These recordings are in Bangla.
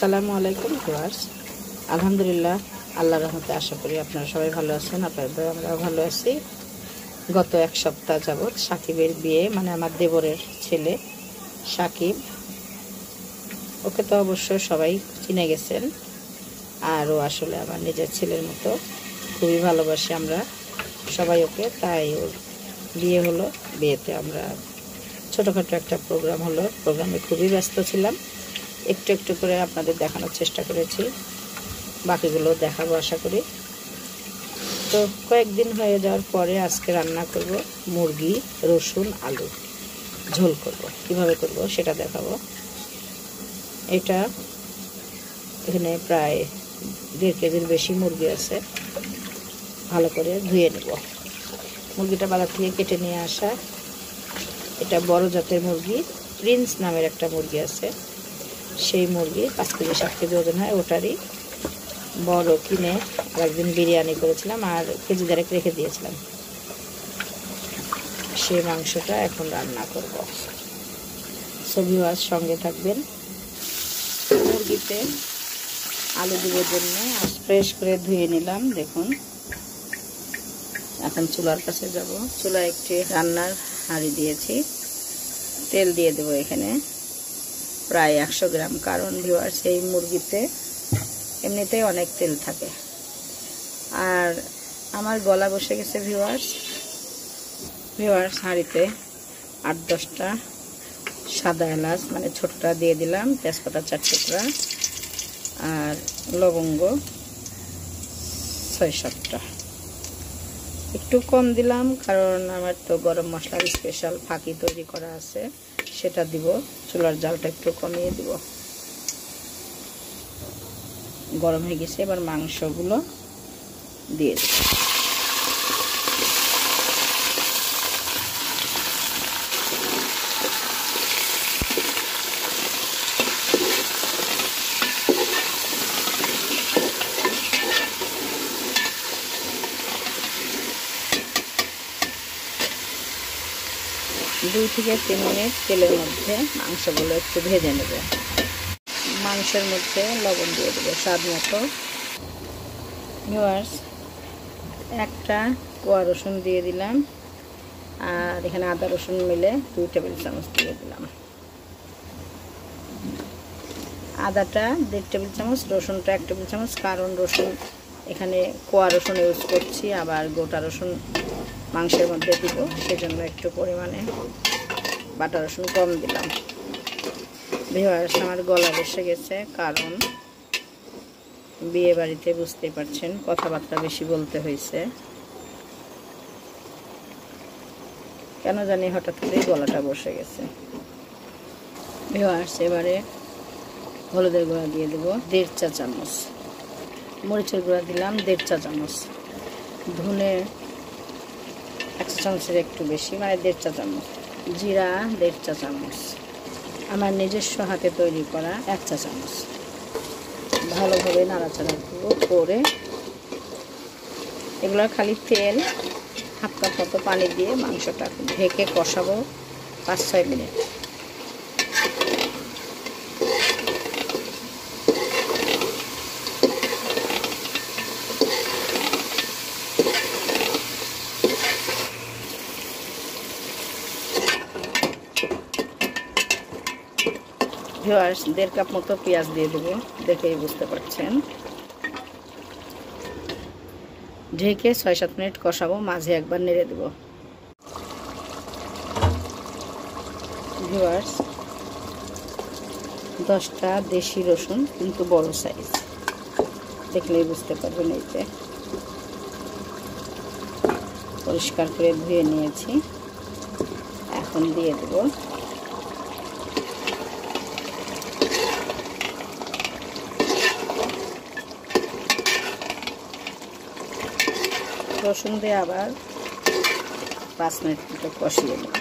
আসসালামু আলাইকুম ভিউয়ার্স। আলহামদুলিল্লাহ, আল্লাহর রহমতে আশা করি আপনারা সবাই ভালো আছেন। আপনাদের আমরাও ভালো আছি। গত এক সপ্তাহ যাবৎ সাকিবের বিয়ে, মানে আমার দেবরের ছেলে সাকিব, ওকে তো অবশ্য সবাই চিনে গেছেন। আর ও আসলে আমার নিজের ছেলের মতো, খুবই ভালোবাসি আমরা সবাই ওকে। তাই ওর বিয়ে হলো। বিয়েতে আমরা ছোটোখাটো একটা প্রোগ্রাম হলো। প্রোগ্রামে খুবই ব্যস্ত ছিলাম। একটু একটু করে আপনাদের দেখানোর চেষ্টা করেছি, বাকিগুলো দেখাবো আশা করি। তো কয়েকদিন হয়ে যাওয়ার পরে আজকে রান্না করব মুরগি, রসুন, আলু ঝোল করব। কিভাবে করব সেটা দেখাবো। এটা এখানে প্রায় 1.5 কেজির বেশি মুরগি আছে। ভালো করে ধুয়ে নেব। মুরগিটা বাজার থেকে কেটে নিয়ে আসা। এটা বড় জাতের মুরগি, প্রিন্স নামের একটা মুরগি আছে। সেই মুরগি 5 কেজি 7 কেজি ওজন হয়। ওটারই বড় কিনে একদিন বিরিয়ানি করেছিলাম আর কেজি 1.5 রেখে দিয়েছিলাম। সেই মাংসটা এখন রান্না করব। সবই আজ সঙ্গে থাকবেন। মুরগিতে আলু দেওয়ার জন্য ফ্রেশ করে ধুয়ে নিলাম। দেখুন, এখন চুলার কাছে যাব। চুলায় একটি রান্নার হাঁড়ি দিয়েছি। তেল দিয়ে দেবো এখানে প্রায় 100 গ্রাম। কারণ ভিউয়ার্স, এই মুরগিতে এমনিতেই অনেক তেল থাকে। আর আমার গলা বসে গেছে ভিউয়ার্স। হাঁড়িতে 8-10টা সাদা এলাচ, মানে ছোটটা দিয়ে দিলাম, তেজপাতা 4 টুকরা, আর লবঙ্গ 6-7টা। একটু কম দিলাম কারণ আমার তো গরম মশলার স্পেশাল ফাঁকি তৈরি করা আছে, সেটা দিব। চুলার জালটা একটু কমিয়ে দিব। গরম হয়ে গেছে, এবার মাংসগুলো দিয়ে দেব। দুই থেকে 3 মিনিট তেলের মধ্যে মাংসগুলো একটু ভেজে নেব। মাংসের মধ্যে লবণ দিয়ে দেবো স্বাদ মতো। ভিউয়ার্স, একটা কোয়া রসুন দিয়ে দিলাম, আর এখানে আদা রসুন মিলে 2 টেবিল চামচ দিয়ে দিলাম। আদাটা 1.5 টেবিল চামচ, রসুনটা 1 টেবিল চামচ। কারণ রসুন এখানে কোয়া রসুন ইউজ করছি, আবার গোটা রসুন মাংসের মধ্যে দিব, সেজন্য একটু পরিমাণে বাটা রসুন কম দিলাম। ভিউয়ার্স, আমার গলা বসে গেছে, কারণ বিয়ে বাড়িতে বুঝতেই পারছেন কথাবার্তা বেশি বলতে হয়েছে। কেন জানি হঠাৎ করেই গলাটা বসে গেছে। ভিউয়ার্স, এবারে হলুদের গুঁড়া দিয়ে দেবো 1.5 চা চামচ, মরিচের গুঁড়া দিলাম 1.5 চা চামচ, ধনে 1 চা চামচের একটু বেশি, মানে 1.5 চা চামচ, জিরা 1.5 চা চামচ, আমার নিজস্ব হাতে তৈরি করা 1 চা চামচ। ভালোভাবে নাড়াচাড়া করে এগুলো খালি তেল, 1/2 কাপ মতো পানি দিয়ে মাংসটা ঢেকে কষাবো 5-6 মিনিট। ভিউয়ার্স, 1.5 কাপ মতো পেঁয়াজ দিয়ে দেবো, দেখেই বুঝতে পারছেন। ঢেকে 6-7 মিনিট কষাবো, মাঝে একবার নেড়ে দেবো। ভিউয়ার্স, 10টা দেশি রসুন, কিন্তু বড় সাইজ, দেখলেই বুঝতে পারবেন। এই যে পরিষ্কার করে ধুয়ে নিয়েছি, এখন দিয়ে দেবো। রসুন দিয়ে আবার 5 মিনিট মতো কষিয়ে নেব।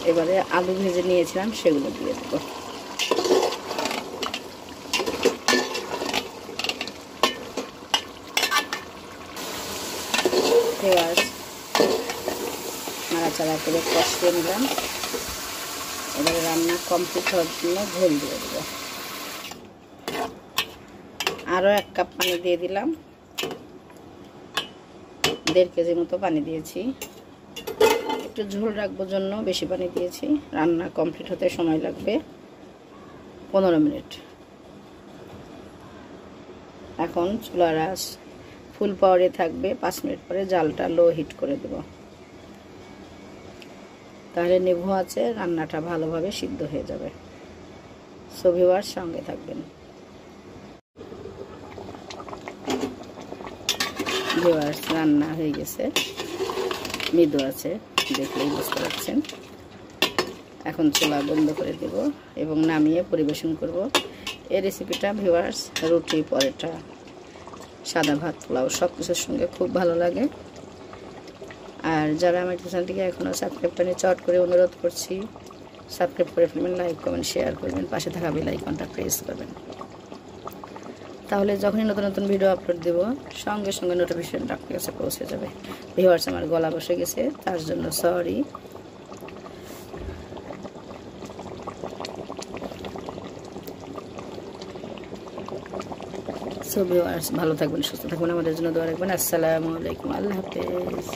এবারে আলু ভেজে নিয়েছিলাম, সেগুলো দিয়ে দেবো। ভিউয়ার্স নাড়াচাড়া করে কষিয়ে নিলাম। এবারে রান্না কমপ্লিট হওয়ার জন্য ঝোল দিয়ে দেব। আরও 1 কাপ পানি দিয়ে দিলাম। 1.5 কেজি মতো পানি দিয়েছি। একটু ঝোল রাখবো জন্য বেশি পানি দিয়েছি। রান্না কমপ্লিট হতে সময় লাগবে 15 মিনিট। এখন চুলার আঁচ ফুল পাওয়ারে থাকবে। 5 মিনিট পরে জালটা লো হিট করে দেব। তাহলে নিভু আছে রান্নাটা ভালোভাবে সিদ্ধ হয়ে যাবে। সো ভিউয়ার্স সঙ্গে থাকবেন। ভিউয়ার্স রান্না হয়ে গেছে, মৃদু আছে, দেখলেই বুঝতে পারছেন। এখন চুলা বন্ধ করে দেব এবং নামিয়ে পরিবেশন করব। এই রেসিপিটা ভিউয়ার্স রুটি, পরোটা, সাদা ভাত, পোলাও সব কিছুর সঙ্গে খুব ভালো লাগে। আর যারা আমার চ্যানেলটিকে এখনও সাবস্ক্রাইব করেনি চট করে অনুরোধ করছি সাবস্ক্রাইব করে ফেলবেন, লাইক কমেন্ট শেয়ার করবেন, পাশে থাকা বেল আইকনটা প্রেস করবেন। তাহলে যখনই নতুন নতুন ভিডিও আপলোড দেব সঙ্গে সঙ্গে নোটিফিকেশনটা আপনার কাছে পৌঁছে যাবে। ভিউয়ার্স আমার গলা বসে গেছে, তার জন্য সরি। সো ভিউয়ার্স ভালো থাকবেন, সুস্থ থাকবেন, আমাদের জন্য দোয়া রাখবেন। আসসালামু আলাইকুম, আল্লাহ হাফেজ।